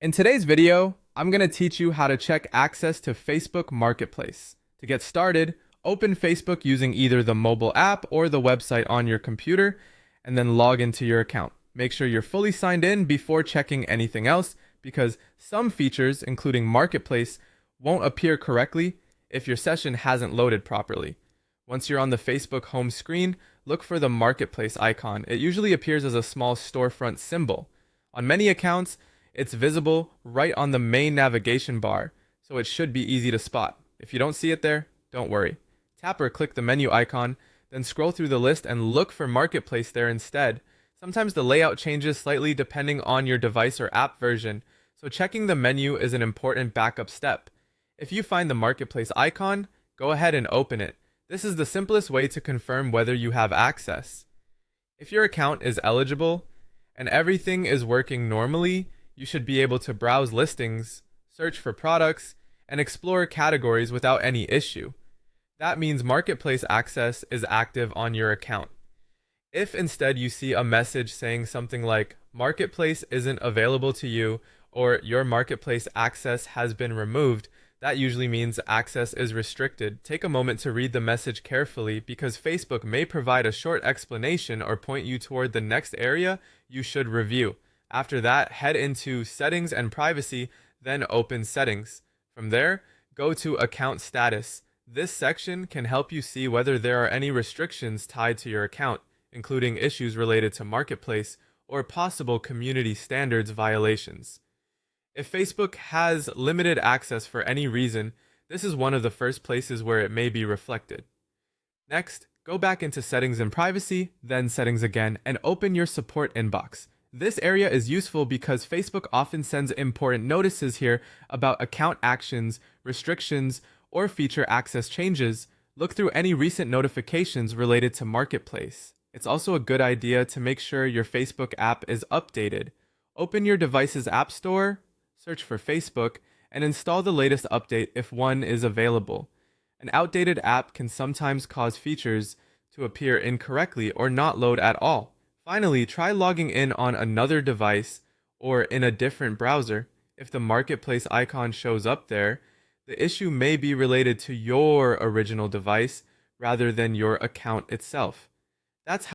In today's video, I'm going to teach you how to check access to Facebook Marketplace. To get started, open Facebook using either the mobile app or the website on your computer, and then log into your account. Make sure you're fully signed in before checking anything else, because some features, including Marketplace, won't appear correctly if your session hasn't loaded properly. Once you're on the Facebook home screen, look for the Marketplace icon. It usually appears as a small storefront symbol. On many accounts, it's visible right on the main navigation bar, so it should be easy to spot. If you don't see it there, don't worry. Tap or click the menu icon, then scroll through the list and look for Marketplace there instead. Sometimes the layout changes slightly depending on your device or app version, so checking the menu is an important backup step. If you find the Marketplace icon, go ahead and open it. This is the simplest way to confirm whether you have access. If your account is eligible and everything is working normally, you should be able to browse listings, search for products, and explore categories without any issue. That means Marketplace access is active on your account. If instead you see a message saying something like, Marketplace isn't available to you, or your Marketplace access has been removed, that usually means access is restricted. Take a moment to read the message carefully because Facebook may provide a short explanation or point you toward the next area you should review. After that, head into Settings and Privacy, then open Settings. From there, go to Account Status. This section can help you see whether there are any restrictions tied to your account, including issues related to Marketplace or possible community standards violations. If Facebook has limited access for any reason, this is one of the first places where it may be reflected. Next, go back into Settings and Privacy, then Settings again, and open your support inbox. This area is useful because Facebook often sends important notices here about account actions, restrictions, or feature access changes. Look through any recent notifications related to Marketplace. It's also a good idea to make sure your Facebook app is updated. Open your device's app store, search for Facebook, and install the latest update if one is available. An outdated app can sometimes cause features to appear incorrectly or not load at all. Finally, try logging in on another device or in a different browser. If the Marketplace icon shows up there, the issue may be related to your original device rather than your account itself. That's